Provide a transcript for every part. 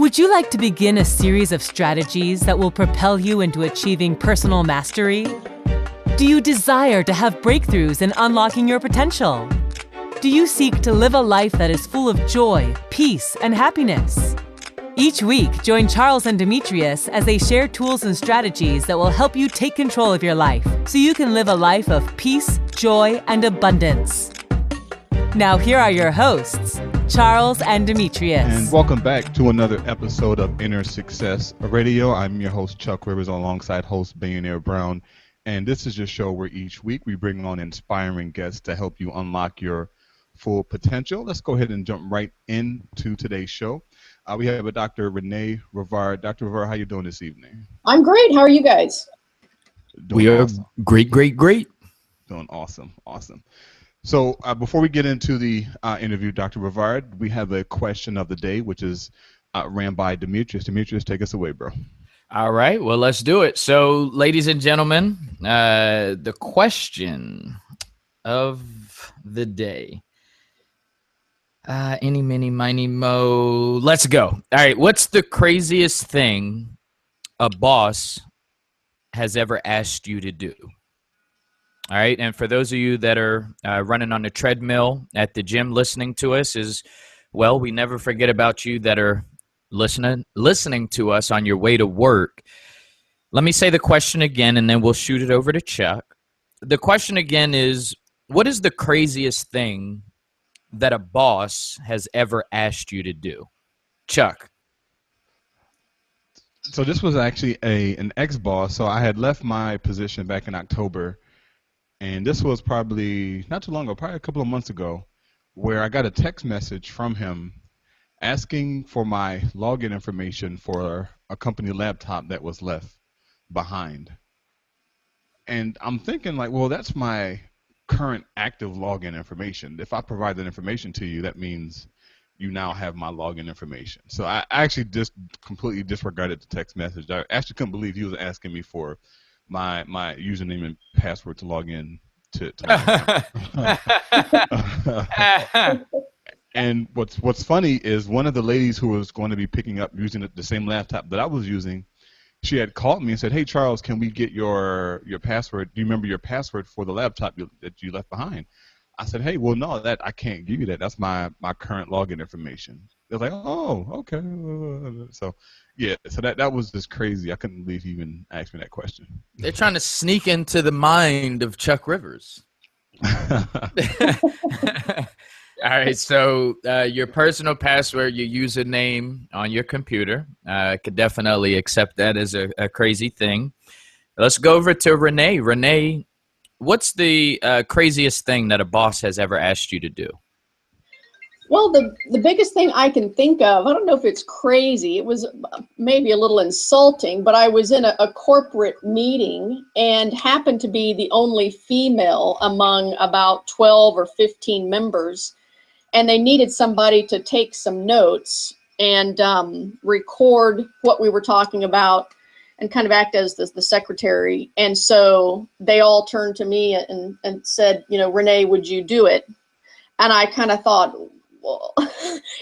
Would you like to begin a series of strategies that will propel you into achieving personal mastery? Do you desire to have breakthroughs in unlocking your potential? Do you seek to live a life that is full of joy, peace, and happiness? Each week, join Charles and Demetrius as they share tools and strategies that will help you take control of your life so you can live a life of peace, joy, and abundance. Now, here are your hosts, Charles and Demetrius. And welcome back to another episode of Inner Success Radio. I'm your host, Chuck Rivers, alongside host Billionaire Brown. And this is your show where each week we bring on inspiring guests to help you unlock your full potential. Let's go ahead and jump right into today's show. We have a Dr. Renee Rivard. Dr. Rivard, how are you doing this evening? I'm great. How are you guys? We are awesome. Great. Doing awesome. So before we get into the interview, Dr. Rivard, we have a question of the day, which is ran by Demetrius. Demetrius, take us away, bro. All right. Well, let's do it. So, ladies and gentlemen, the question of the day. Eeny, meeny, miny, mo. Let's go. All right. What's the craziest thing a boss has ever asked you to do? All right. And for those of you that are running on the treadmill at the gym listening to us we never forget about you that are listening to us on your way to work. Let me say the question again, and then we'll shoot it over to Chuck. The question again is, what is the craziest thing that a boss has ever asked you to do? Chuck. So this was actually an ex-boss. So I had left my position back in October, and this was probably not too long ago, probably a couple of months ago, where I got a text message from him asking for my login information for a company laptop that was left behind. And I'm thinking like, well, that's my current active login information. If I provide that information to you, that means you now have my login information. So I actually just completely disregarded the text message. I actually couldn't believe he was asking me for my username and password to log in to my account. And what's funny is one of the ladies who was going to be picking up using the same laptop that I was using, she had called me and said, "Hey Charles, can we get your password? Do you remember your password for the laptop that you left behind?" I said, "Hey, well no, that I can't give you that. That's my current login information." They're like, "Oh, okay." So yeah, so that was just crazy. I couldn't believe he even asked me that question. They're trying to sneak into the mind of Chuck Rivers. All right, so your personal password, your username on your computer, could definitely accept that as a crazy thing. Let's go over to Renee. Renee, what's the craziest thing that a boss has ever asked you to do? Well, the biggest thing I can think of, I don't know if it's crazy, it was maybe a little insulting, but I was in a corporate meeting and happened to be the only female among about 12 or 15 members. And they needed somebody to take some notes and record what we were talking about and kind of act as the secretary. And so they all turned to me and said, "Renee, would you do it?" And I kind of thought, well,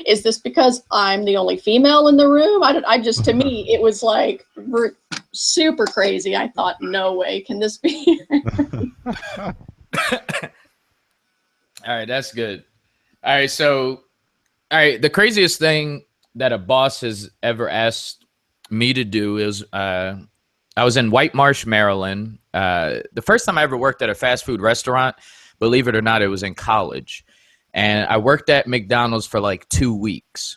is this because I'm the only female in the room? To me, it was like super crazy. I thought, no way, can this be? All right, that's good. All right, the craziest thing that a boss has ever asked me to do is I was in White Marsh, Maryland. The first time I ever worked at a fast food restaurant, believe it or not, it was in college. And I worked at McDonald's for like 2 weeks.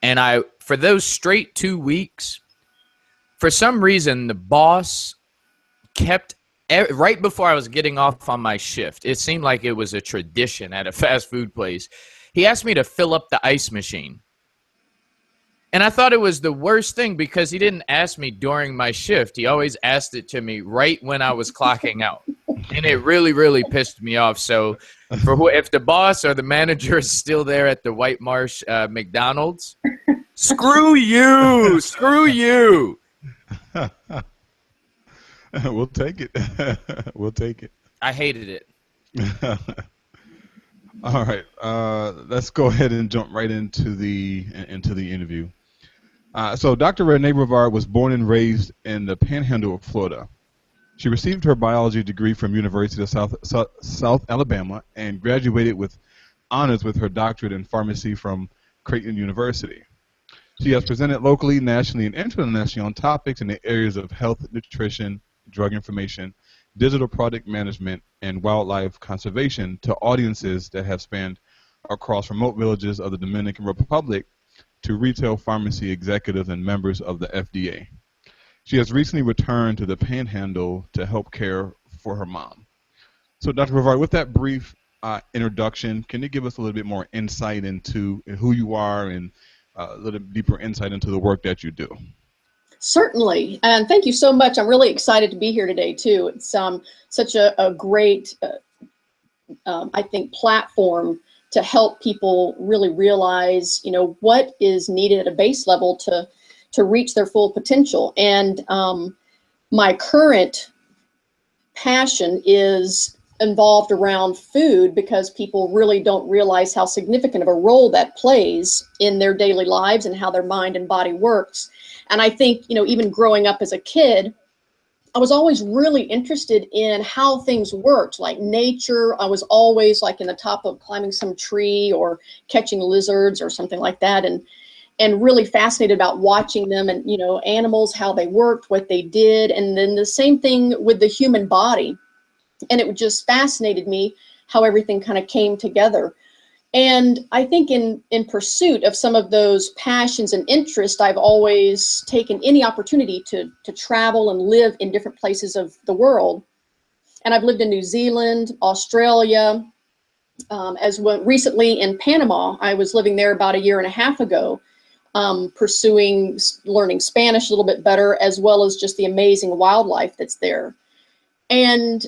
And for those straight 2 weeks, for some reason, the boss kept right before I was getting off on my shift, it seemed like it was a tradition at a fast food place. He asked me to fill up the ice machine. And I thought it was the worst thing because he didn't ask me during my shift. He always asked it to me right when I was clocking out. And it really, really pissed me off. So if the boss or the manager is still there at the White Marsh McDonald's, screw you. Screw you. We'll take it. We'll take it. I hated it. All right. Let's go ahead and jump right into the interview. So Dr. Renee Rivard was born and raised in the Panhandle of Florida. She received her biology degree from University of South Alabama and graduated with honors with her doctorate in pharmacy from Creighton University. She has presented locally, nationally, and internationally on topics in the areas of health, nutrition, drug information, digital product management, and wildlife conservation to audiences that have spanned across remote villages of the Dominican Republic to retail pharmacy executives and members of the FDA. She has recently returned to the Panhandle to help care for her mom. So, Dr. Rivard, with that brief introduction, can you give us a little bit more insight into who you are and a little deeper insight into the work that you do? Certainly, and thank you so much. I'm really excited to be here today too. It's such a great, I think, platform to help people really realize, what is needed at a base level to reach their full potential. And my current passion is involved around food because people really don't realize how significant of a role that plays in their daily lives and how their mind and body works. And I think, even growing up as a kid, I was always really interested in how things worked, like nature. I was always like in the top of climbing some tree or catching lizards or something like that. And really fascinated about watching them and, animals, how they worked, what they did. And then the same thing with the human body. And it just fascinated me how everything kind of came together. And I think in pursuit of some of those passions and interests, I've always taken any opportunity to travel and live in different places of the world. And I've lived in New Zealand, Australia, recently in Panama. I was living there about a year and a half ago, pursuing learning Spanish a little bit better, as well as just the amazing wildlife that's there. And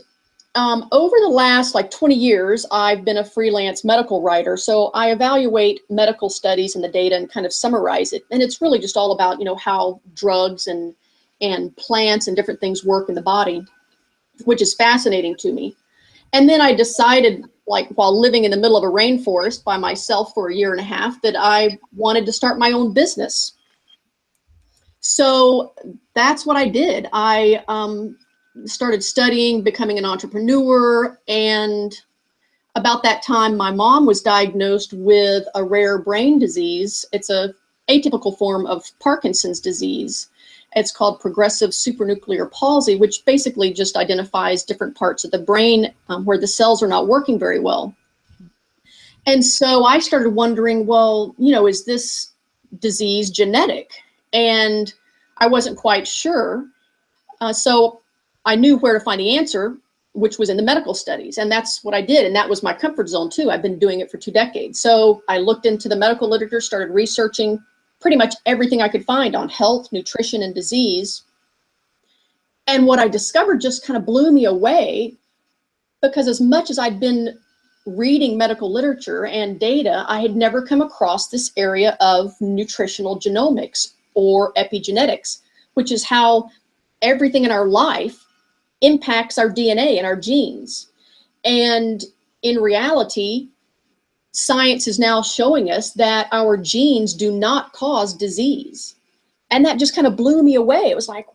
over the last 20 years, I've been a freelance medical writer. So I evaluate medical studies and the data and kind of summarize it. And it's really just all about, how drugs and plants and different things work in the body, which is fascinating to me. And then I decided, while living in the middle of a rainforest by myself for a year and a half, that I wanted to start my own business. So that's what I did. I started studying, becoming an entrepreneur, and about that time, my mom was diagnosed with a rare brain disease. It's a atypical form of Parkinson's disease. It's called progressive supranuclear palsy, which basically just identifies different parts of the brain where the cells are not working very well. And so I started wondering, well, is this disease genetic? And I wasn't quite sure. So I knew where to find the answer, which was in the medical studies. And that's what I did. And that was my comfort zone too. I've been doing it for 2 decades. So I looked into the medical literature, started researching pretty much everything I could find on health, nutrition, and disease. And what I discovered just kind of blew me away, because as much as I'd been reading medical literature and data, I had never come across this area of nutritional genomics or epigenetics, which is how everything in our life impacts our DNA and our genes. And in reality, science is now showing us that our genes do not cause disease. And that just kind of blew me away. It was like,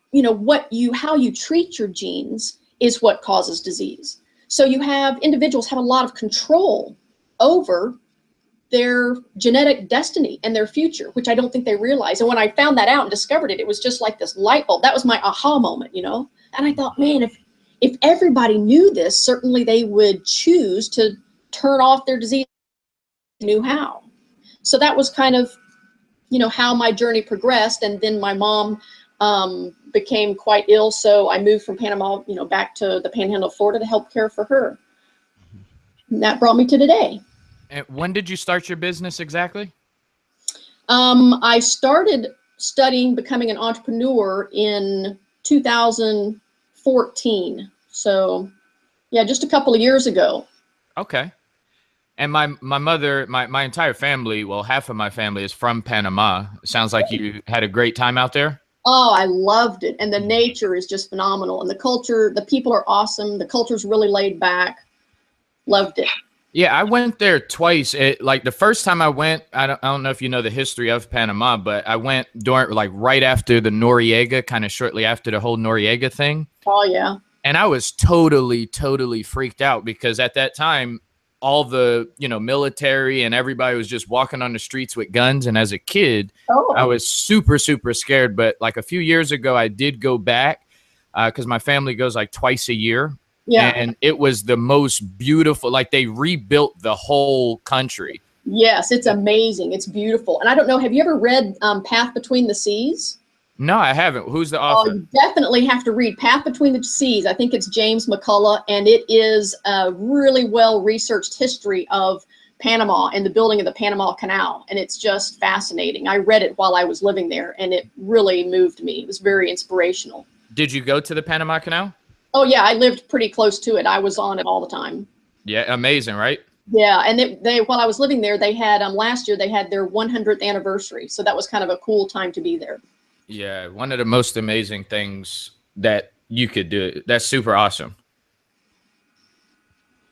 how you treat your genes is what causes disease. So individuals have a lot of control over their genetic destiny and their future, which I don't think they realize. And when I found that out and discovered it, it was just like this light bulb. That was my aha moment, And I thought, man, if everybody knew this, certainly they would choose to turn off their disease, knew how. So that was kind of, how my journey progressed. And then my mom became quite ill. So I moved from Panama, back to the Panhandle of Florida to help care for her. And that brought me to today. And when did you start your business exactly? I started studying becoming an entrepreneur in 2014. So yeah, just a couple of years ago. Okay. And my mother, my entire family, well, half of my family is from Panama. It sounds like you had a great time out there. Oh, I loved it. And the nature is just phenomenal. And the culture, the people are awesome. The culture's really laid back. Loved it. Yeah, I went there twice. Like the first time I went, I don't know if you know the history of Panama, but I went during like right after the Noriega, kind of shortly after the whole Noriega thing. Oh yeah. And I was totally freaked out because at that time, all the, military and everybody was just walking on the streets with guns. And as a kid, I was super scared. But like a few years ago, I did go back because my family goes like twice a year. Yeah. And it was the most beautiful, like they rebuilt the whole country. Yes, it's amazing. It's beautiful. And I don't know, have you ever read Path Between the Seas? No, I haven't. Who's the author? Oh, you definitely have to read Path Between the Seas. I think it's James McCullough, and it is a really well-researched history of Panama and the building of the Panama Canal. And it's just fascinating. I read it while I was living there, and it really moved me. It was very inspirational. Did you go to the Panama Canal? Oh, yeah, I lived pretty close to it. I was on it all the time. Yeah, amazing, right? Yeah, and they while I was living there, they had last year they had their 100th anniversary, so that was kind of a cool time to be there. Yeah, one of the most amazing things that you could do. That's super awesome.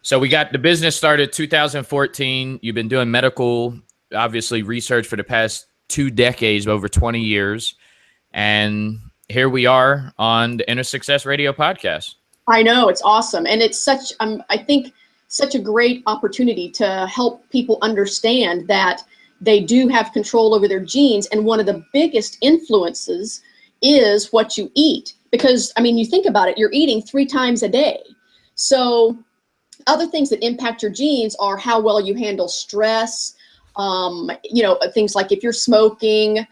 So we got the business started 2014. You've been doing medical, obviously, research for the past 2 decades, over 20 years, and here we are on the Inner Success Radio podcast. I know, it's awesome. And it's such, I think, such a great opportunity to help people understand that they do have control over their genes. And one of the biggest influences is what you eat. Because, I mean, you think about it, you're eating 3 times a day. So other things that impact your genes are how well you handle stress, things like if you're smoking,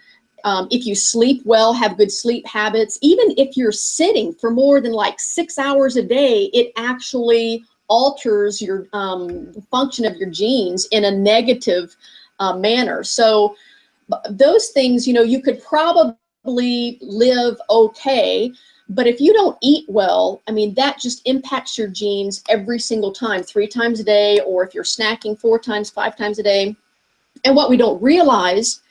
if you sleep well, have good sleep habits, even if you're sitting for more than like 6 hours a day, it actually alters your function of your genes in a negative manner. So those things, you could probably live okay, but if you don't eat well, I mean, that just impacts your genes every single time, 3 times a day, or if you're snacking 4 times, 5 times a day. And what we don't realize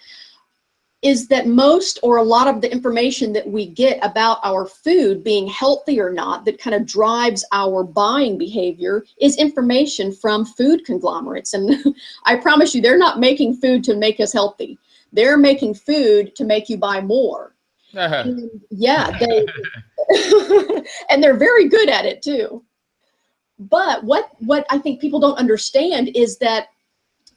is that most or a lot of the information that we get about our food being healthy or not, that kind of drives our buying behavior, is information from food conglomerates. And I promise you, they're not making food to make us healthy. They're making food to make you buy more. And yeah, and they're very good at it too. But what I think people don't understand is that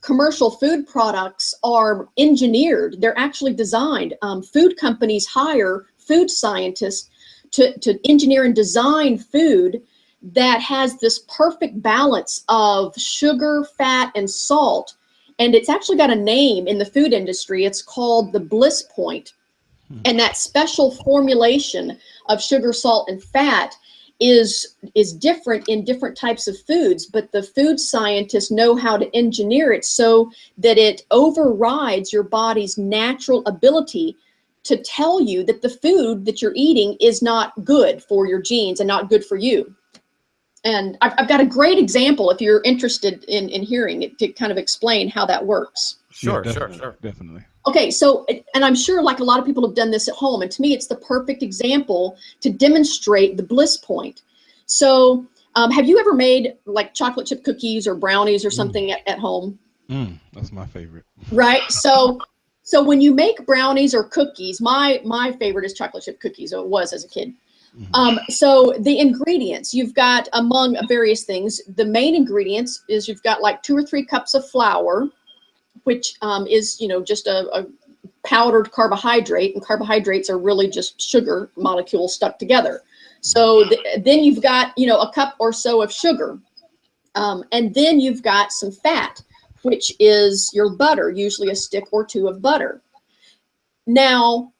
commercial food products are engineered. They're actually designed. Food companies hire food scientists to engineer and design food that has this perfect balance of sugar, fat, and salt. And it's actually got a name in the food industry. It's called the bliss point. And that special formulation of sugar, salt, and fat is different in different types of foods, but the food scientists know how to engineer it so that it overrides your body's natural ability to tell you that the food that you're eating is not good for your genes and not good for you. And I've got a great example if you're interested in hearing it to kind of explain how that works. Sure. Definitely. Okay, so, and I'm sure like a lot of people have done this at home, and to me, it's the perfect example to demonstrate the bliss point. So, have you ever made like chocolate chip cookies or brownies or something at home? That's my favorite. Right. So when you make brownies or cookies, my favorite is chocolate chip cookies, or it was as a kid. So the ingredients, you've got among various things, the main ingredients is you've got like 2 or 3 cups of flour, which is, just a powdered carbohydrate, and carbohydrates are really just sugar molecules stuck together. So then you've got, a cup or so of sugar. And then you've got some fat, which is your butter, usually a stick or 2 of butter. Now,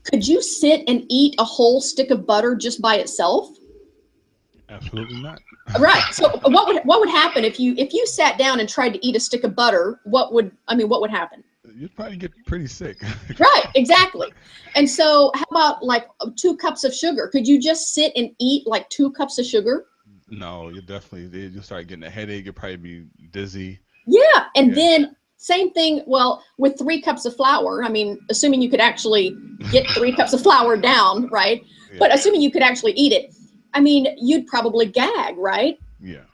could you sit and eat a whole stick of butter just by itself? Absolutely not. Right. So what would happen if you sat down and tried to eat a stick of butter? What would happen? You'd probably get pretty sick. Right. Exactly. And so how about like 2 cups of sugar? Could you just sit and eat like 2 cups of sugar? No, you'll start getting a headache. You'll probably be dizzy. Yeah. And then same thing. Well, with 3 cups of flour, I mean, assuming you could actually get 3 cups of flour down, right? Yeah. But assuming you could actually eat it, I mean, you'd probably gag, right? Yeah.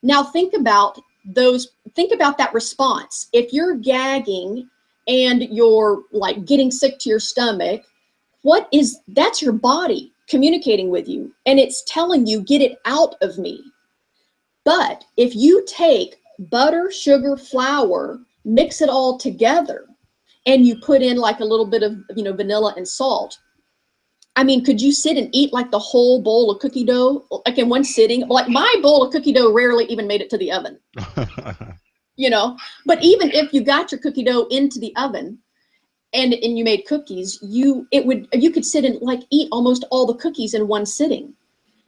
Now think about think about that response. If you're gagging and you're like getting sick to your stomach, that's your body communicating with you, and it's telling you, get it out of me. But if you take butter, sugar, flour, mix it all together, and you put in like a little bit of, vanilla and salt, I mean, could you sit and eat like the whole bowl of cookie dough, like in one sitting? Like my bowl of cookie dough rarely even made it to the oven, But even if you got your cookie dough into the oven and you made cookies, you could sit and like eat almost all the cookies in one sitting.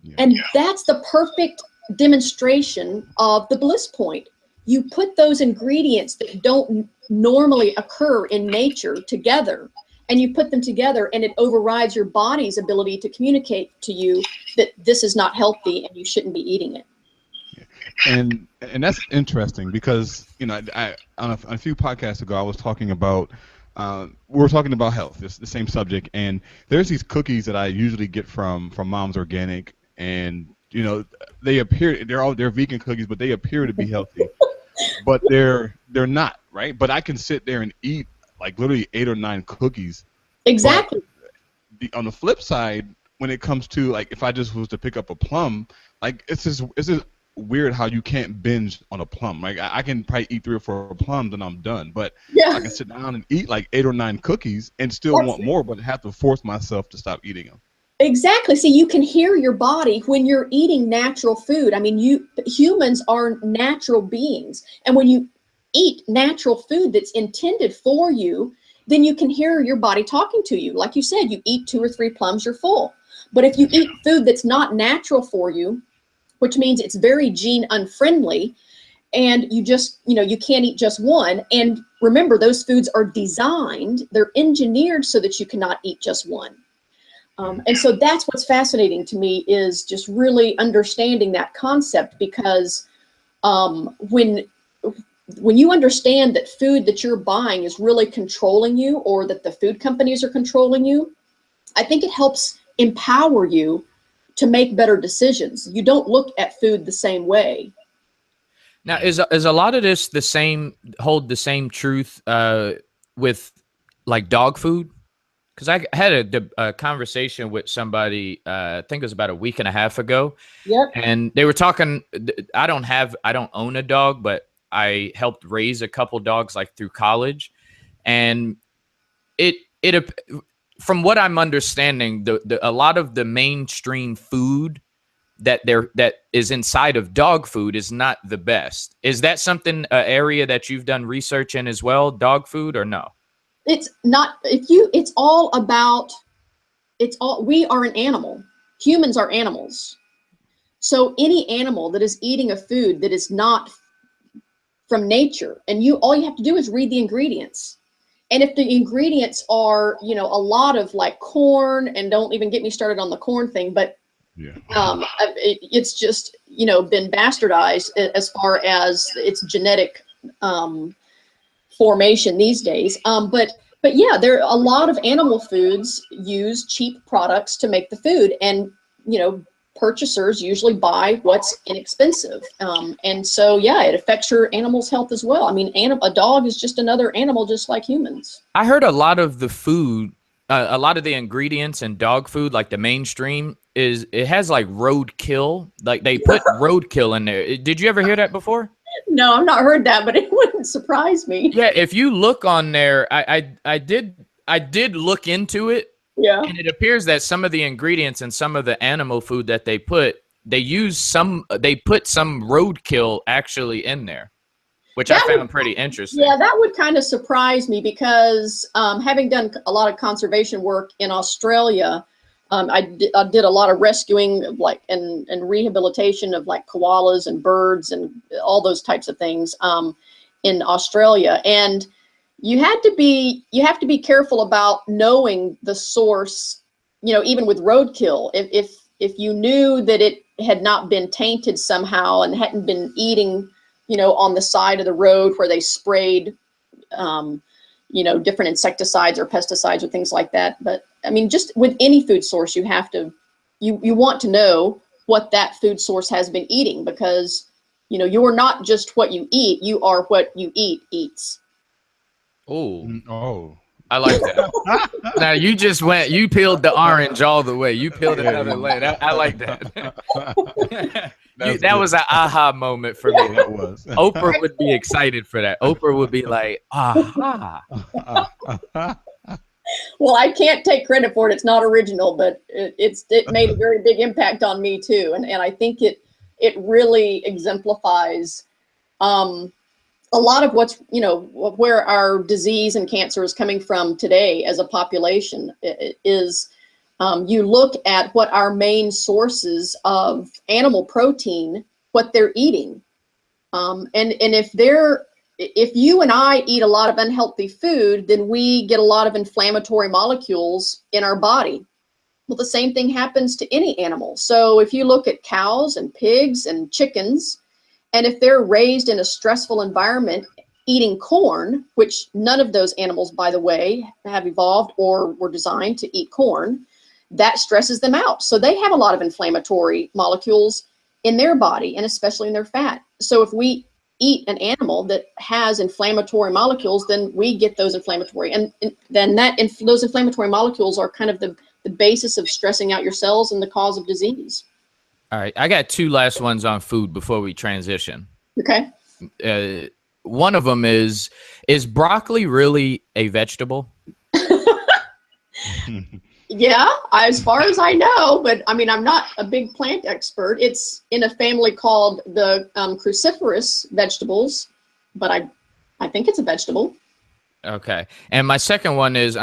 Yeah. And that's the perfect demonstration of the bliss point. You put those ingredients that don't normally occur in nature together, and you put them together, and it overrides your body's ability to communicate to you that this is not healthy and you shouldn't be eating it. And that's interesting because, I on a few podcasts ago, I was talking about, we were talking about health, it's the same subject, and there's these cookies that I usually get from Mom's Organic, and, they're vegan cookies, but they appear to be healthy, but they're not, right? But I can sit there and eat like literally 8 or 9 cookies. Exactly. On the flip side, when it comes to like if I just was to pick up a plum, like it's just weird how you can't binge on a plum. Like I can probably eat 3 or 4 plums and I'm done. But I can sit down and eat like 8 or 9 cookies and still want more, but have to force myself to stop eating them. Exactly. See, you can hear your body when you're eating natural food. I mean, humans are natural beings, and when you eat natural food that's intended for you, then you can hear your body talking to you. Like you said, you eat 2 or 3 plums, you're full. But if you eat food that's not natural for you, which means it's very gene unfriendly, and you just, you can't eat just one. And remember, those foods are designed, they're engineered so that you cannot eat just one. And so that's what's fascinating to me, is just really understanding that concept, because when you understand that food that you're buying is really controlling you, or that the food companies are controlling you, I think it helps empower you to make better decisions. You don't look at food the same way. Now, is a lot of this hold the same truth with like dog food? Because I had a conversation with somebody, I think it was about a week and a half ago. Yep. And they were talking, I don't own a dog, but I helped raise a couple dogs like through college. And it from what I'm understanding, a lot of the mainstream food that is inside of dog food is not the best. Is that something, an area that you've done research in as well, dog food, or no? It's not. We are an animal. Humans are animals. So any animal that is eating a food that is not from nature, and all you have to do is read the ingredients. And if the ingredients are, a lot of like corn, and don't even get me started on the corn thing, but it's just, been bastardized as far as its genetic formation these days. But yeah, there are a lot of animal foods use cheap products to make the food, and purchasers usually buy what's inexpensive. And so yeah, it affects your animal's health as well. I mean, a dog is just another animal, just like humans. I heard a lot of the food, a lot of the ingredients in dog food, like the mainstream, it has like roadkill. Like they put roadkill in there. Did you ever hear that before? No, I've not heard that, but it wouldn't surprise me. Yeah, if you look on there, I did look into it. Yeah. And it appears that some of the ingredients in some of the animal food that they put some roadkill actually in there, which I found pretty interesting. Yeah, that would kind of surprise me, because having done a lot of conservation work in Australia, I did a lot of rescuing of and rehabilitation of like koalas and birds and all those types of things in Australia. And you have to be careful about knowing the source, even with roadkill. If you knew that it had not been tainted somehow and hadn't been eating, on the side of the road where they sprayed, different insecticides or pesticides or things like that. But I mean, just with any food source, you want to know what that food source has been eating, because You know, you're not just what you eat, you are what you eat eats. Oh. I like that. Now you peeled the orange all the way. You peeled another layer. I like that. That was an aha moment for me. That was. Oprah would be excited for that. Oprah would be like, aha. Well, I can't take credit for it. It's not original, but it made a very big impact on me too. And I think it really exemplifies a lot of what's, you know, where our disease and cancer is coming from today as a population is you look at what our main sources of animal protein, what they're eating. And if you and I eat a lot of unhealthy food, then we get a lot of inflammatory molecules in our body. Well, the same thing happens to any animal. So if you look at cows and pigs and chickens, and if they're raised in a stressful environment eating corn, which none of those animals, by the way, have evolved or were designed to eat corn, that stresses them out. So they have a lot of inflammatory molecules in their body, and especially in their fat. So if we eat an animal that has inflammatory molecules, then we get those inflammatory. And then those inflammatory molecules are kind of the basis of stressing out your cells and the cause of disease. All right. I got two last ones on food before we transition. Okay. One of them is broccoli really a vegetable? Yeah, as far as I know, but I mean, I'm not a big plant expert. It's in a family called the cruciferous vegetables, but I think it's a vegetable. Okay. And my second one is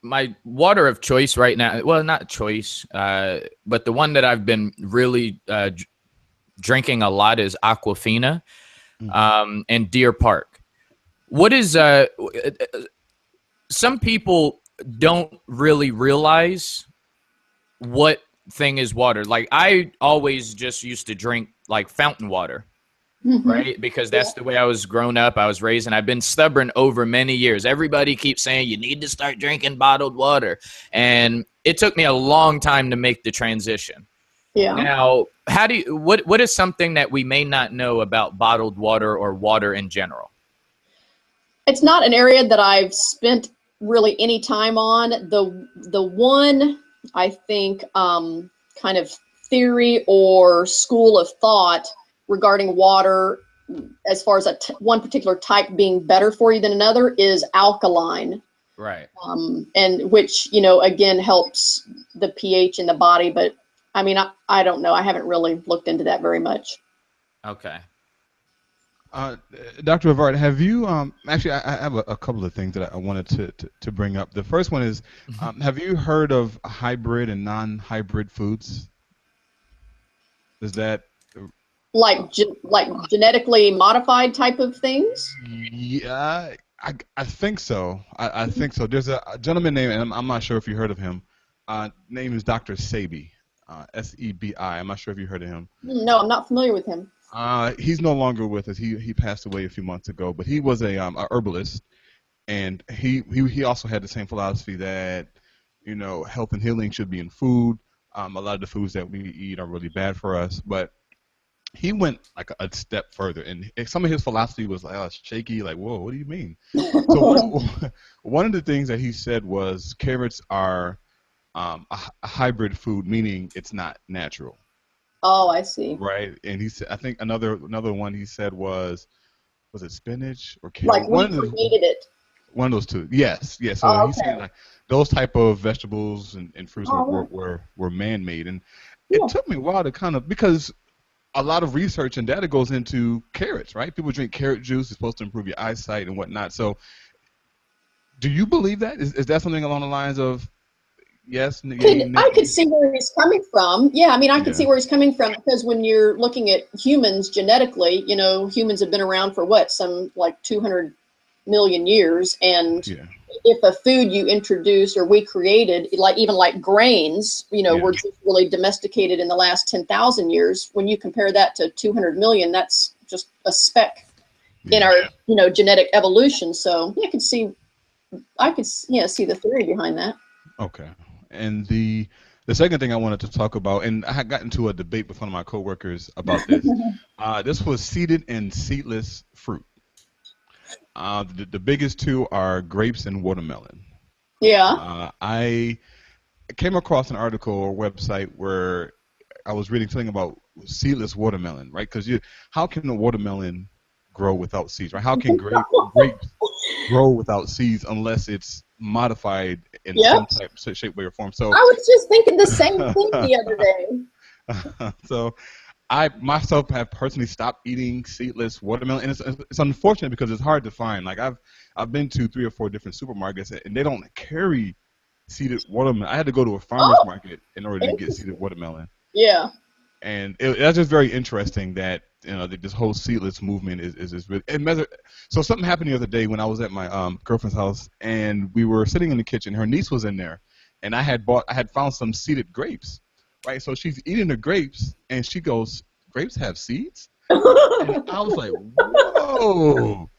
my water of choice right now, well, not choice, but the one that I've been really drinking a lot is Aquafina and Deer Park. What is some people don't really realize what thing is water. Like I always just used to drink like fountain water. Mm-hmm. Right? Because that's the way I was grown up. I was raised, and I've been stubborn over many years. Everybody keeps saying you need to start drinking bottled water. And it took me a long time to make the transition. Yeah. Now, what is something that we may not know about bottled water or water in general? It's not an area that I've spent really any time on. The one, I think, kind of theory or school of thought regarding water, as far as one particular type being better for you than another, is alkaline. Right. And which, you know, again, helps the pH in the body. But I mean, I don't know. I haven't really looked into that very much. Okay. Dr. Rivard, have you, actually, I have a couple of things that I wanted to bring up. The first one is, have you heard of hybrid and non-hybrid foods? Is that like genetically modified type of things? Yeah, I think so. I think so. There's a gentleman named, and I'm not sure if you heard of him. Name is Dr. Sebi, S-E-B-I. I'm not sure if you heard of him. No, I'm not familiar with him. He's no longer with us. He passed away a few months ago, but he was a herbalist, and he also had the same philosophy that, you know, health and healing should be in food. A lot of the foods that we eat are really bad for us, but he went like a step further, and some of his philosophy was like shaky, like, whoa, what do you mean? So one of the things that he said was carrots are a hybrid food, meaning it's not natural. Oh, I see. Right, and he said, I think another one he said was it spinach or carrot? Like we created it. One of those two. Yes. So he said like those type of vegetables and fruits were man-made, and it took me a while to kind of, because a lot of research and data goes into carrots, right? People drink carrot juice. It's supposed to improve your eyesight and whatnot. So do you believe that? Is that something along the lines of, yes? I could see where he's coming from. Yeah, I mean, I could see where he's coming from, because when you're looking at humans genetically, you know, humans have been around for some like 200 million years. And if a food you introduced or we created, even like grains, you know, were just really domesticated in the last 10,000 years. When you compare that to 200 million, that's just a speck in our, you know, genetic evolution. So I could see the theory behind that. Okay. And the The second thing I wanted to talk about, and I had gotten into a debate with one of my coworkers about this. This was seeded and seedless fruit. The biggest two are grapes and watermelon. Yeah. I came across an article or website where I was reading something about seedless watermelon, right? Because how can a watermelon grow without seeds, right? How can grapes grow without seeds unless it's modified in some type, shape, way, or form? So I was just thinking the same thing the other day. So I myself have personally stopped eating seedless watermelon, and it's unfortunate because it's hard to find. Like I've been to 3 or 4 different supermarkets, and they don't carry seeded watermelon. I had to go to a farmer's market in order to get seeded watermelon. Yeah. And that's just very interesting that this whole seedless movement is really. So something happened the other day when I was at my girlfriend's house, and we were sitting in the kitchen. Her niece was in there, and I had found some seeded grapes, right? So she's eating the grapes, and she goes, "Grapes have seeds?" And I was like, "Whoa!"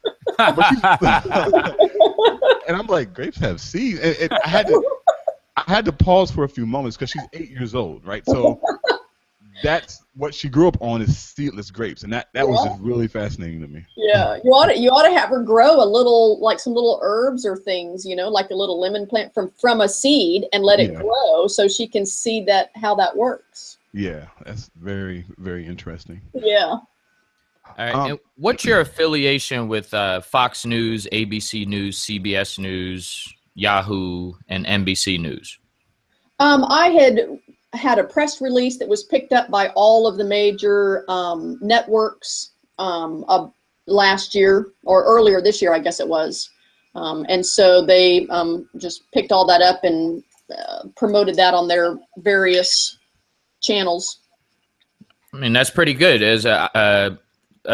And I'm like, "Grapes have seeds?" And I had to pause for a few moments because she's 8 years old, right? So that's what she grew up on, is seedless grapes, and that was just really fascinating to me. Yeah, you ought to have her grow a little, like some little herbs or things, like a little lemon plant from a seed, and let it grow so she can see how that works. Yeah, that's very, very interesting. Yeah. All right. And what's your affiliation with Fox News, ABC News, CBS News, Yahoo, and NBC News? I had a press release that was picked up by all of the major networks last year, or earlier this year, I guess it was. And so they just picked all that up and promoted that on their various channels. I mean, that's pretty good as a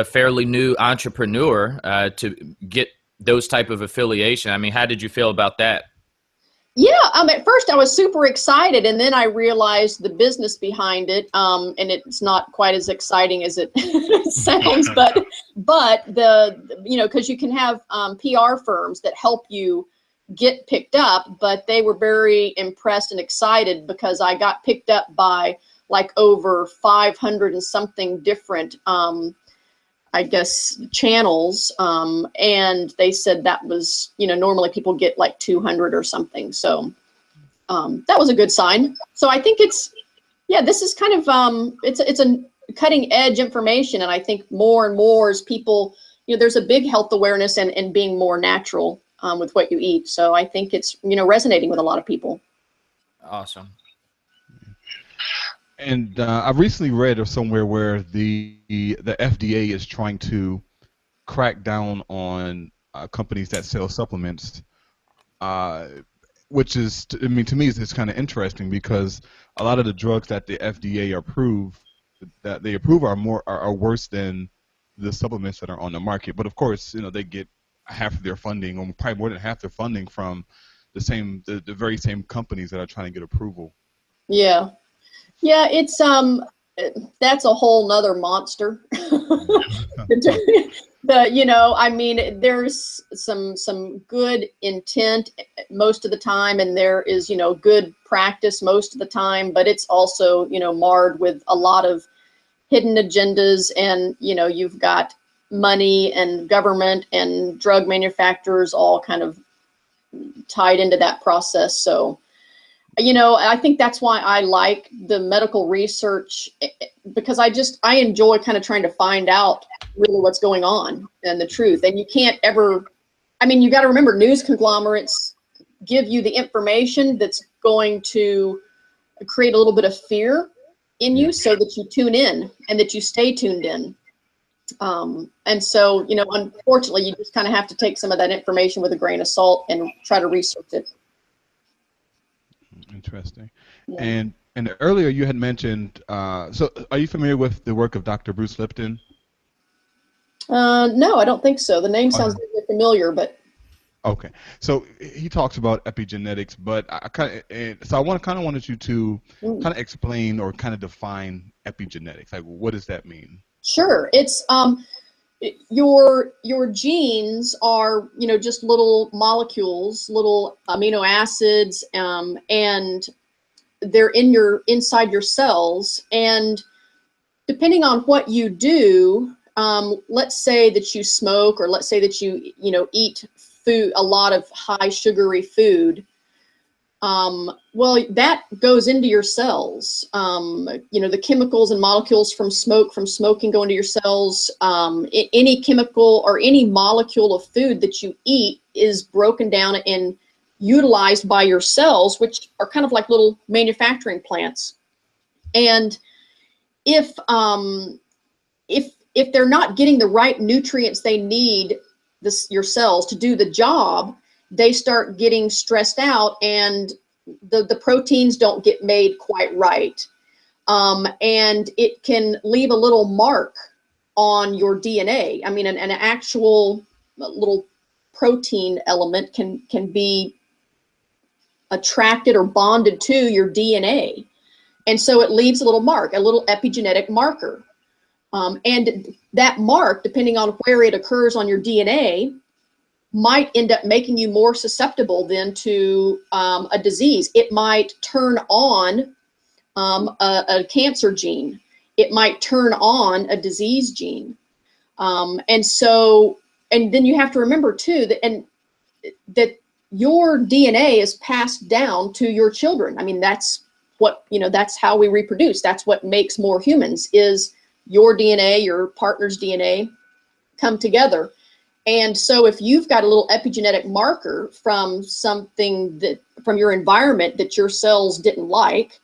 fairly new entrepreneur to get those type of affiliation. I mean, how did you feel about that? Yeah, at first I was super excited, and then I realized the business behind it, and it's not quite as exciting as it sounds, but because you can have PR firms that help you get picked up, but they were very impressed and excited because I got picked up by like over 500 and something different I guess channels, and they said that was, normally people get like 200 or something. So that was a good sign. So I think this is kind of, it's a cutting edge information. And I think more and more as people, there's a big health awareness and being more natural with what you eat. So I think it's, resonating with a lot of people. Awesome. And I've recently read of somewhere where the FDA is trying to crack down on companies that sell supplements, which is, to me, it's kind of interesting because a lot of the drugs that the FDA approve are worse than the supplements that are on the market. But of course, they get half of their funding, or probably more than half their funding, from the very same companies that are trying to get approval. Yeah. Yeah, it's that's a whole nother monster. There's some good intent most of the time, and there is, good practice most of the time, but it's also, marred with a lot of hidden agendas, and, you've got money and government and drug manufacturers all kind of tied into that process. So, I think that's why I like the medical research, because I enjoy kind of trying to find out really what's going on and the truth. And you can't ever, you got to remember, news conglomerates give you the information that's going to create a little bit of fear in you so that you tune in and that you stay tuned in. And so, unfortunately, you just kind of have to take some of that information with a grain of salt and try to research it. Interesting. Yeah. And earlier you had mentioned, so are you familiar with the work of Dr. Bruce Lipton? No, I don't think so. The name sounds really familiar, but. Okay, so he talks about epigenetics, but I wanted you to kind of explain or kind of define epigenetics. Like, what does that mean? Sure, it's your genes are, just little molecules, little amino acids, and they're inside your cells. And depending on what you do, let's say that you smoke, or let's say that you eat food, a lot of high sugary food. Well, that goes into your cells. The chemicals and molecules from smoking go into your cells. Any chemical or any molecule of food that you eat is broken down and utilized by your cells, which are kind of like little manufacturing plants. And if they're not getting the right nutrients they need, your cells to do the job, they start getting stressed out, and the proteins don't get made quite right. And it can leave a little mark on your DNA. I mean, an actual little protein element can be attracted or bonded to your DNA. And so it leaves a little mark, a little epigenetic marker. And that mark, depending on where it occurs on your DNA, might end up making you more susceptible then to a disease. It might turn on a cancer gene. It might turn on a disease gene. And then you have to remember too that your DNA is passed down to your children. I mean, that's how we reproduce. That's what makes more humans, is your DNA, your partner's DNA come together. And so if you've got a little epigenetic marker from something from your environment that your cells didn't like,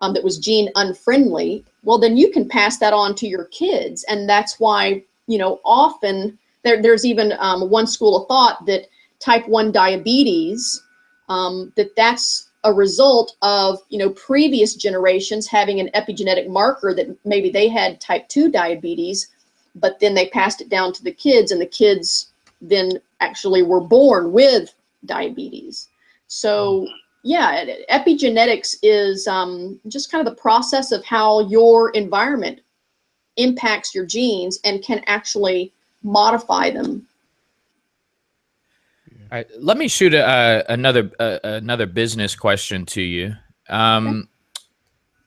that was gene unfriendly, well, then you can pass that on to your kids. And that's why, often there's even one school of thought that type 1 diabetes, that's a result of, previous generations having an epigenetic marker that maybe they had type 2 diabetes, but then they passed it down to the kids, and the kids then actually were born with diabetes. So yeah, epigenetics is just kind of the process of how your environment impacts your genes and can actually modify them. All right, let me shoot another business question to you. Okay.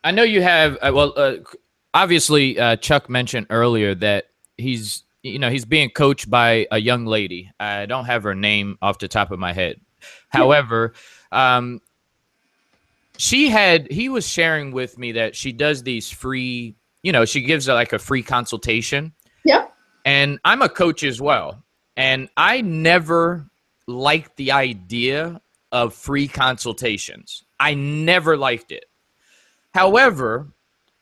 I know you have obviously Chuck mentioned earlier that he's being coached by a young lady. I don't have her name off the top of my head. However, he was sharing with me that she does these free, she gives like a free consultation. Yeah. And I'm a coach as well. And I never liked the idea of free consultations. I never liked it. However,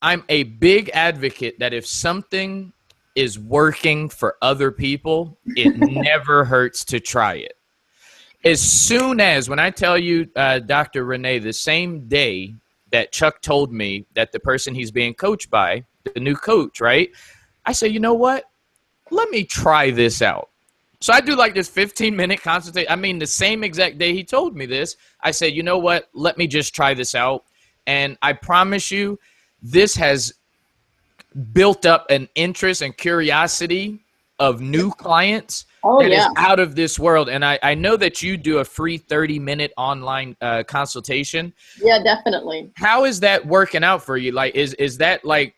I'm a big advocate that if something is working for other people, it never hurts to try it. As soon as, when I tell you, Dr. Renee, the same day that Chuck told me that the person he's being coached by, the new coach, right? I said, you know what? Let me try this out. So I do like this 15-minute consultation. I mean, the same exact day he told me this, I said, you know what? Let me just try this out. And I promise you, this has built up an interest and curiosity of new clients that is out of this world. And I know that you do a free 30-minute online consultation. Yeah, definitely. How is that working out for you? Like, is that like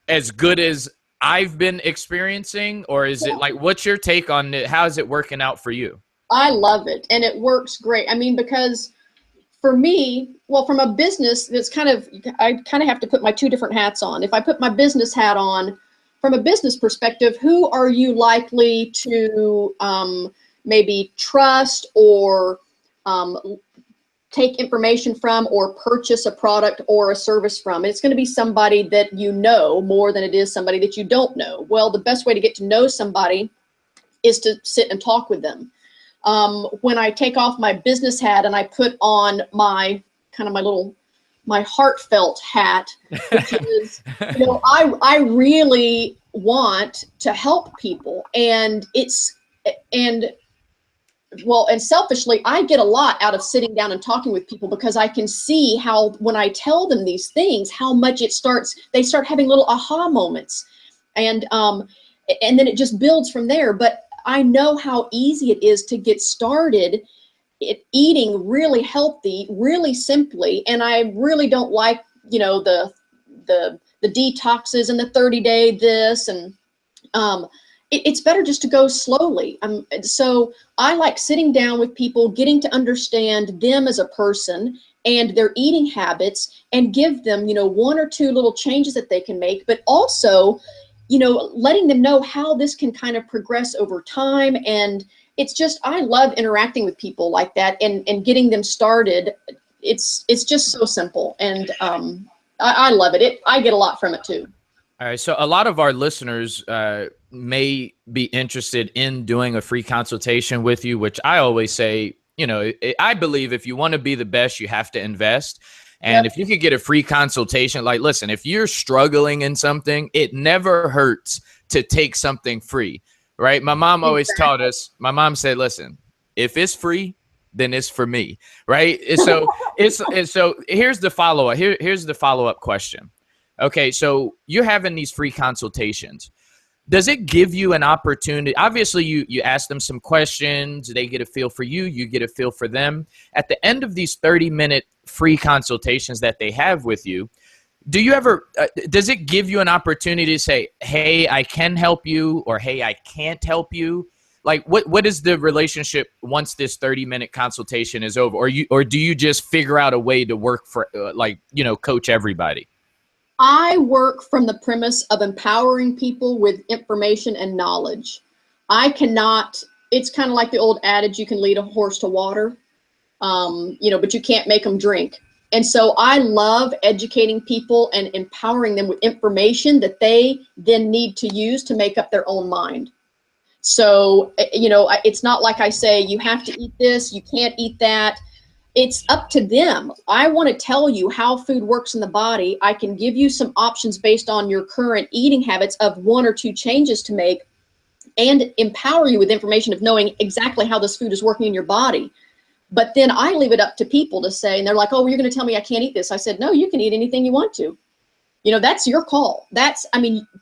as good as I've been experiencing, or is it like, what's your take on it? How is it working out for you? I love it. And it works great. I mean, because for me, well, from a business, I kind of have to put my two different hats on. If I put my business hat on, from a business perspective, who are you likely to maybe trust or take information from or purchase a product or a service from? It's going to be somebody that you know more than it is somebody that you don't know. Well, the best way to get to know somebody is to sit and talk with them. When I take off my business hat and I put on my heartfelt hat, which is, I really want to help people, and selfishly, I get a lot out of sitting down and talking with people, because I can see how, when I tell them these things, how much they start having little aha moments, and then it just builds from there. But I know how easy it is to get started eating really healthy, really simply. And I really don't like, the detoxes and the 30-day this, and it's better just to go slowly. So I like sitting down with people, getting to understand them as a person and their eating habits, and give them, one or two little changes that they can make, but also, letting them know how this can kind of progress over time. And it's just, I love interacting with people like that and getting them started. It's just so simple. And I love it. I get a lot from it too. All right. So a lot of our listeners may be interested in doing a free consultation with you, which I always say, I believe if you want to be the best, you have to invest. And if you could get a free consultation, like, listen, if you're struggling in something, it never hurts to take something free, right? My mom always taught us, my mom said, listen, if it's free, then it's for me, right? So so here's the follow-up. Here's the follow-up question. Okay, so you're having these free consultations. Does it give you an opportunity? Obviously, you ask them some questions. They get a feel for you. You get a feel for them. At the end of these 30-minute free consultations that they have with you, do you ever does it give you an opportunity to say, hey, I can help you, or hey, I can't help you? Like, what is the relationship once this 30-minute consultation is over? Or do you just figure out a way to work for, coach everybody? I work from the premise of empowering people with information and knowledge. It's kind of like the old adage, you can lead a horse to water, but you can't make them drink. And so I love educating people and empowering them with information that they then need to use to make up their own mind. So, it's not like I say, you have to eat this, you can't eat that. It's up to them. I want to tell you how food works in the body. I can give you some options based on your current eating habits of one or two changes to make, and empower you with information of knowing exactly how this food is working in your body. But then I leave it up to people to say, and they're like, oh, you're going to tell me I can't eat this. I said, no, you can eat anything you want to. That's your call.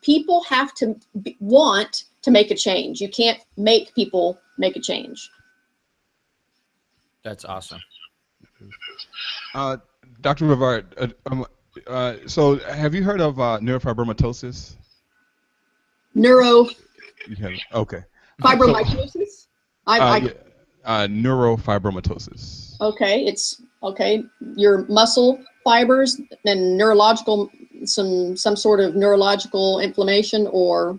People have to want to make a change. You can't make people make a change. That's awesome. Dr. Rivard, so have you heard of neurofibromatosis? Okay. Fibromatosis? Neurofibromatosis. Okay, it's okay. Your muscle fibers and neurological, some sort of neurological inflammation or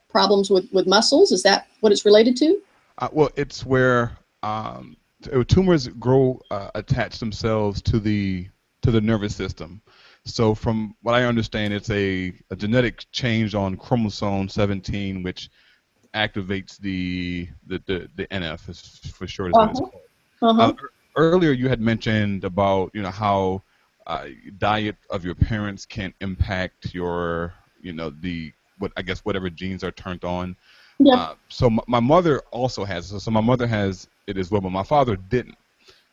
problems with muscles. Is that what it's related to? Well, it's where tumors grow, attach themselves to the nervous system. So from what I understand, it's a genetic change on chromosome 17, which activates the NF, is for short, is what it's called. Earlier, you had mentioned about how diet of your parents can impact your whatever genes are turned on. Yep. So my mother also has it. So my mother has it as well, but my father didn't.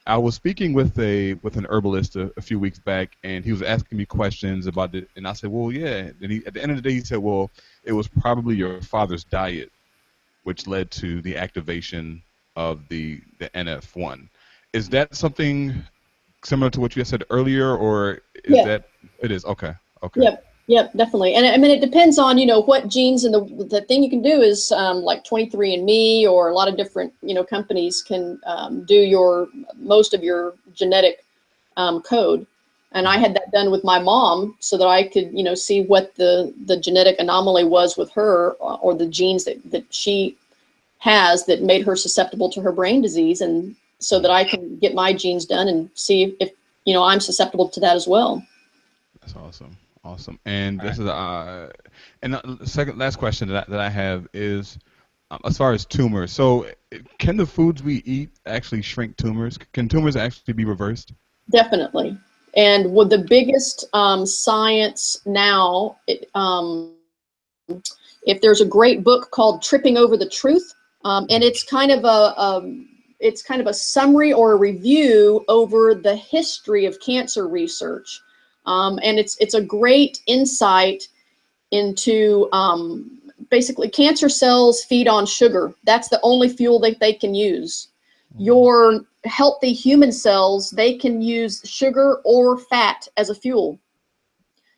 I was speaking with an herbalist a few weeks back, and he was asking me questions about it, and I said, well, yeah. And at the end of the day, he said, well, it was probably your father's diet which led to the activation of the NF1. Is that something similar to what you said earlier, or is that it is? Okay. Yep, definitely. And it depends on, what genes, and the thing you can do is like 23andMe, or a lot of different, companies can do most of your genetic code. And I had that done with my mom so that I could, see what the genetic anomaly was with her, or the genes that she has that made her susceptible to her brain disease. And so that I can get my genes done and see if, I'm susceptible to that as well. That's awesome. Awesome. And this is and the last question that I have is, as far as tumors. So, can the foods we eat actually shrink tumors? Can tumors actually be reversed? Definitely. And with the biggest science now, if there's a great book called "Tripping Over the Truth," and it's kind of a summary or a review over the history of cancer research. And it's a great insight into basically cancer cells feed on sugar. That's the only fuel that they can use. Your healthy human cells, they can use sugar or fat as a fuel.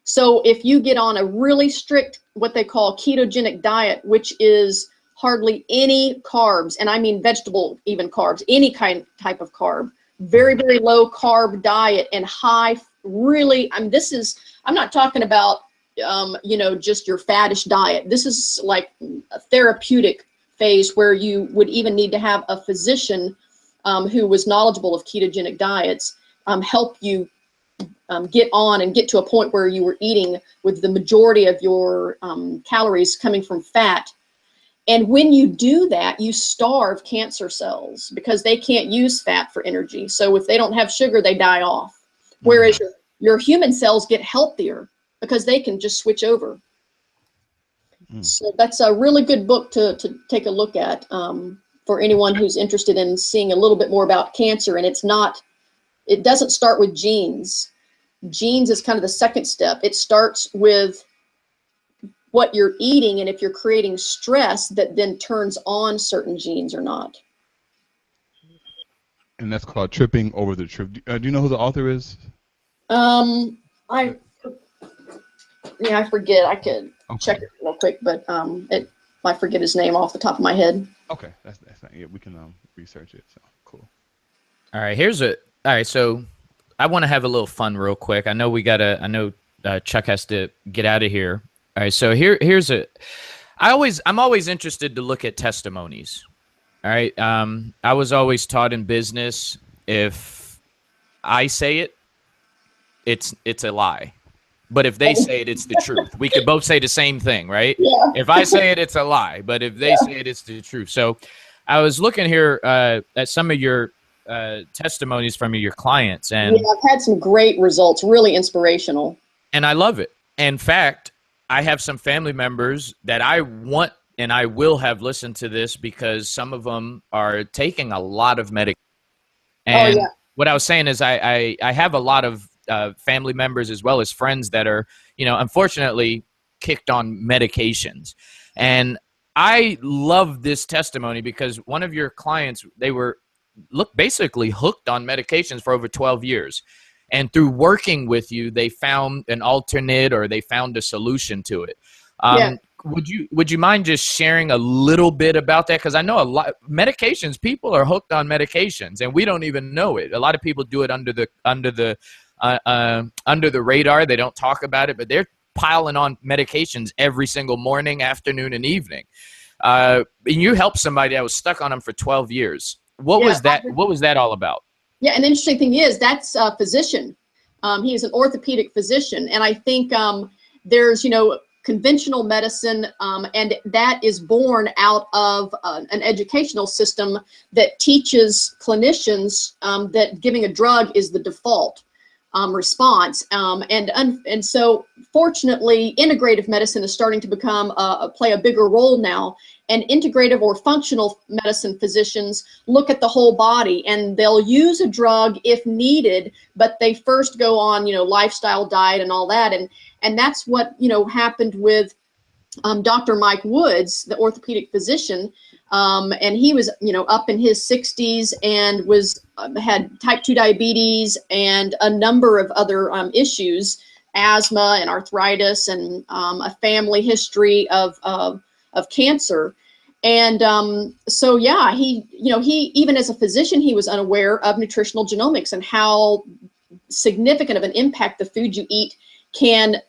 So if you get on a really strict, what they call ketogenic diet, which is hardly any carbs, and I mean vegetable, even carbs, any type of carb, very, very low carb diet and high, really, I'm not talking about, just your fattish diet. This is like a therapeutic phase where you would even need to have a physician who was knowledgeable of ketogenic diets help you get on and get to a point where you were eating with the majority of your calories coming from fat. And when you do that, you starve cancer cells because they can't use fat for energy. So if they don't have sugar, they die off. Whereas your human cells get healthier because they can just switch over. So that's a really good book to take a look at for anyone who's interested in seeing a little bit more about cancer. And it doesn't start with genes. Genes is kind of the second step. It starts with what you're eating and if you're creating stress that then turns on certain genes or not. And that's called Tripping Over the Truth. Do you know who the author is? I forget. I could check it real quick, but I forget his name off the top of my head. Okay, that's not, yeah, we can research it. So cool. All right, so I want to have a little fun real quick. I know Chuck has to get out of here. All right, so I'm always interested to look at testimonies. All right, I was always taught in business, if I say it, it's a lie. But if they say it, it's the truth. We could both say the same thing, right? Yeah. If I say it, it's a lie. But if they say it, it's the truth. So I was looking here at some of your testimonies from your clients. And I've had some great results, really inspirational. And I love it. In fact, I have some family members that I want and I will have listened to this because some of them are taking a lot of medication. And what I was saying is I have a lot of family members as well as friends that are, unfortunately kicked on medications. And I love this testimony because one of your clients, they were basically hooked on medications for over 12 years. And through working with you, they found an alternate or they found a solution to it. Would you mind just sharing a little bit about that? Because I know a lot medications, people are hooked on medications and we don't even know it. A lot of people do it under the radar. They don't talk about it, but they're piling on medications every single morning, afternoon, and evening. And you helped somebody that was stuck on them for 12 years. What was that all about? Yeah, and the interesting thing is that's a physician. He is an orthopedic physician, and I think there's conventional medicine, and that is born out of an educational system that teaches clinicians that giving a drug is the default response. And so fortunately, integrative medicine is starting to become play a bigger role now. And integrative or functional medicine physicians look at the whole body and they'll use a drug if needed, but they first go on, lifestyle diet and all that. And that's what, happened with Dr. Mike Woods, the orthopedic physician. And he was, up in his 60s and had type 2 diabetes and a number of other issues, asthma and arthritis and a family history of cancer. And he even as a physician, he was unaware of nutritional genomics and how significant of an impact the food you eat can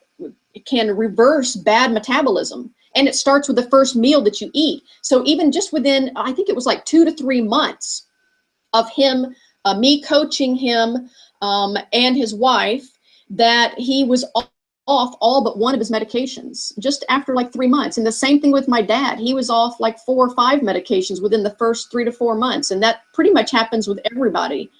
reverse bad metabolism. And it starts with the first meal that you eat. So even just within, I think it was like 2 to 3 months of him, me coaching him and his wife, that he was off all but one of his medications just after like 3 months. And the same thing with my dad. He was off like 4 or 5 medications within the first 3 to 4 months. And that pretty much happens with everybody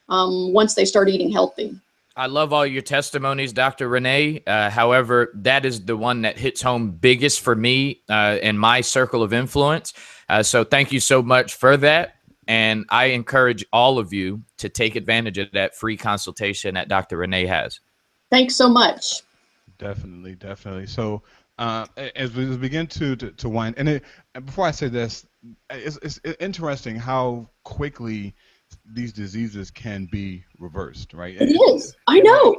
once they start eating healthy. I love all your testimonies, Dr. Renee. However, that is the one that hits home biggest for me in my circle of influence. So thank you so much for that. And I encourage all of you to take advantage of that free consultation that Dr. Renee has. Thanks so much. Definitely. So as we begin to wind, and before I say this, it's interesting how quickly these diseases can be reversed, right? It is. I know.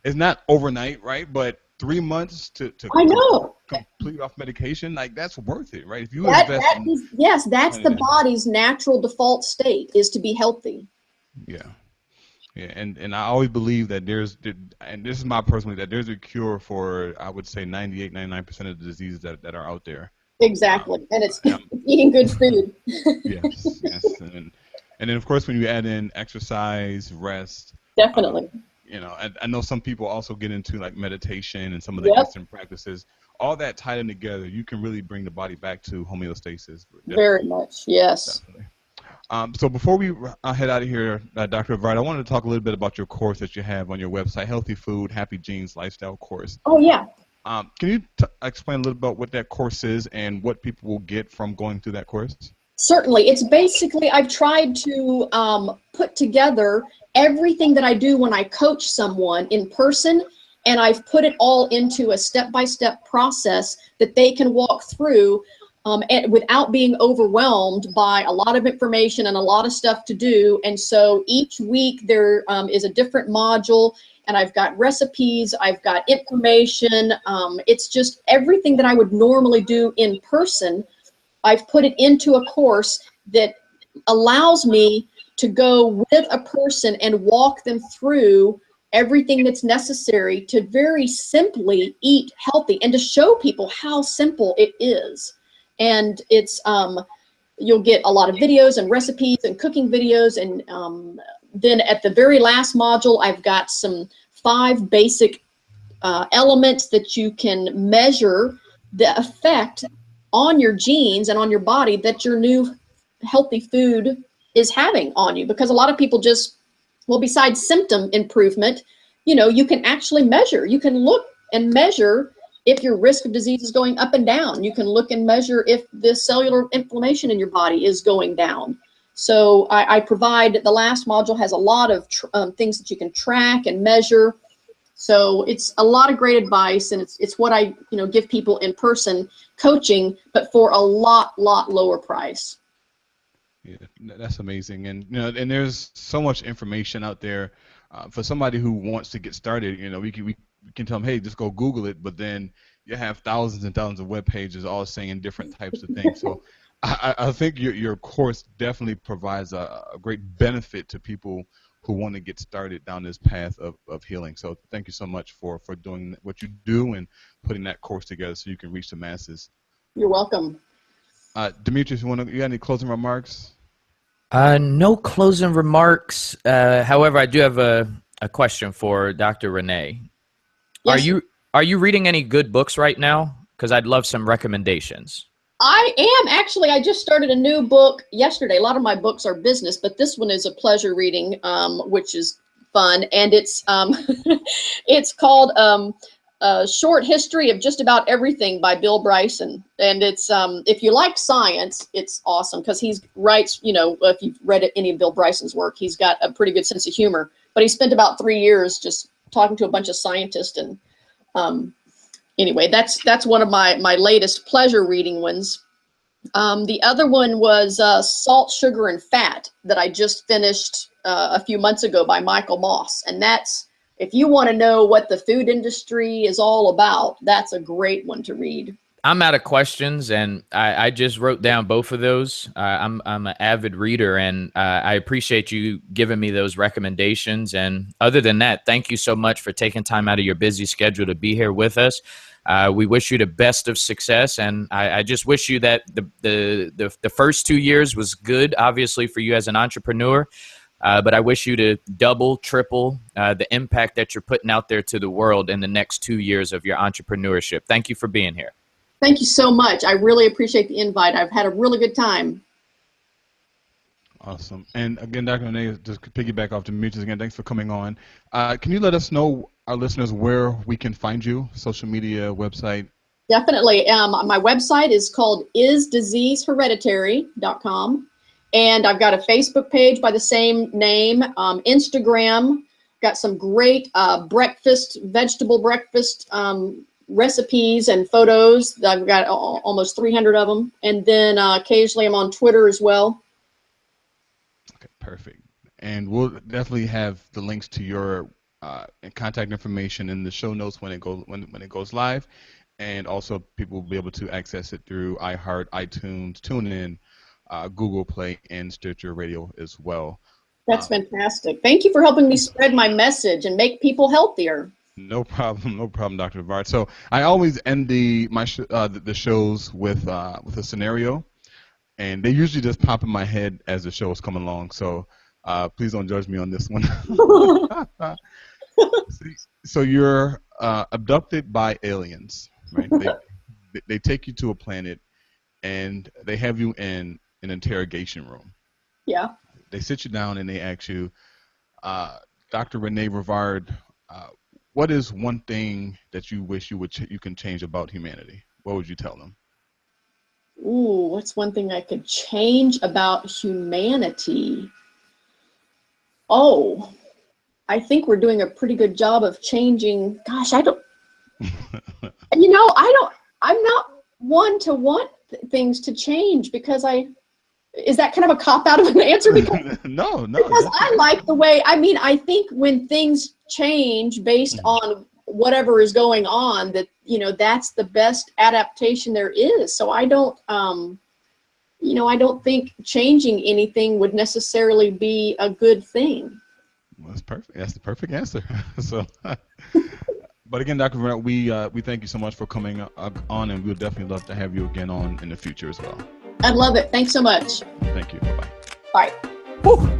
It's not overnight, right? But 3 months to I know. complete off medication, like that's worth it, right? If you That invest in, is, yes, that's the body's natural default state, is to be healthy. yeah. Yeah, and I always believe that and this is my personally, that there's a cure for, I would say, 99% of the diseases that are out there. Exactly. And it's eating good food. Yes, yes. And then, of course, when you add in exercise, rest. Definitely. I know some people also get into like meditation and some of the Eastern practices. All that tied in together, you can really bring the body back to homeostasis. Very much, yes. Definitely. So before we head out of here, Dr. Rivard, I wanted to talk a little bit about your course that you have on your website, Healthy Food, Happy Genes Lifestyle Course. Oh, yeah. Can you explain a little about what that course is and what people will get from going through that course? Certainly. It's basically, I've tried to put together everything that I do when I coach someone in person, and I've put it all into a step-by-step process that they can walk through and without being overwhelmed by a lot of information and a lot of stuff to do. And so each week there is a different module, and I've got recipes, I've got information. It's just everything that I would normally do in person. I've put it into a course that allows me to go with a person and walk them through everything that's necessary to very simply eat healthy and to show people how simple it is. And it's you'll get a lot of videos and recipes and cooking videos, and then at the very last module, I've got some 5 basic elements that you can measure the effect on your genes and on your body that your new healthy food is having on you. Because a lot of people just, well, besides symptom improvement, you can actually measure. You can look and measure if your risk of disease is going up and down. You can look and measure if the cellular inflammation in your body is going down. So I provide, the last module has a lot of things that you can track and measure. So it's a lot of great advice, and it's what I give people in person coaching, but for a lot lower price. Yeah, that's amazing. And and there's so much information out there for somebody who wants to get started. We can tell them, hey, just go Google it, but then you have thousands and thousands of web pages all saying different types of things. So I think your course definitely provides a great benefit to people who want to get started down this path of healing. So thank you so much for doing what you do and putting that course together so you can reach the masses. You're welcome. Demetrius, you got any closing remarks? No closing remarks. However, I do have a question for Dr. Renee. Yes. Are you reading any good books right now? Because I'd love some recommendations. I am actually. I just started a new book yesterday. A lot of my books are business, but this one is a pleasure reading, which is fun, and it's it's called A Short History of Just About Everything by Bill Bryson. And it's if you like science, it's awesome because he writes. If you've read any of Bill Bryson's work, he's got a pretty good sense of humor. But he spent about 3 years just talking to a bunch of scientists, and anyway, that's one of my latest pleasure reading ones. The other one was Salt, Sugar, and Fat that I just finished a few months ago by Michael Moss. And that's, if you want to know what the food industry is all about, that's a great one to read. I'm out of questions, and I just wrote down both of those. I'm an avid reader, and I appreciate you giving me those recommendations. And other than that, thank you so much for taking time out of your busy schedule to be here with us. We wish you the best of success, and I just wish you that the first 2 years was good, obviously, for you as an entrepreneur. But I wish you to double, triple the impact that you're putting out there to the world in the next 2 years of your entrepreneurship. Thank you for being here. Thank you so much. I really appreciate the invite. I've had a really good time. Awesome. And again, Dr. Renee, just to piggyback off Demetrius again, thanks for coming on. Can you let us know, our listeners, where we can find you, social media, website? Definitely. My website is called isdiseasehereditary.com. And I've got a Facebook page by the same name, Instagram, got some great vegetable breakfast recipes and photos. I've got almost 300 of them. And then occasionally I'm on Twitter as well. Okay, perfect. And we'll definitely have the links to your contact information in the show notes when it goes live, and also people will be able to access it through iHeart, iTunes, TuneIn, Google Play, and Stitcher Radio as well. That's fantastic. Thank you for helping me spread my message and make people healthier. No problem, Dr. Rivard. So I always end the shows with a scenario, and they usually just pop in my head as the show is coming along. So please don't judge me on this one. So you're abducted by aliens, right? They take you to a planet, and they have you in an interrogation room. Yeah. They sit you down and they ask you, Dr. Renee Rivard, what is one thing that you wish you can change about humanity? What would you tell them? Ooh, what's one thing I could change about humanity? Oh, I think we're doing a pretty good job of changing. Gosh, I'm not one to want things to change because is that kind of a cop out of an answer? Because, No. Because I like the way, I think when things change based on whatever is going on, that, that's the best adaptation there is. So I don't think changing anything would necessarily be a good thing. Well, that's perfect. That's the perfect answer. So, but again, Dr. Rivard, we thank you so much for coming on, and we'll definitely love to have you again on in the future as well. I'd love it. Thanks so much. Thank you. Bye-bye. Bye. Whew.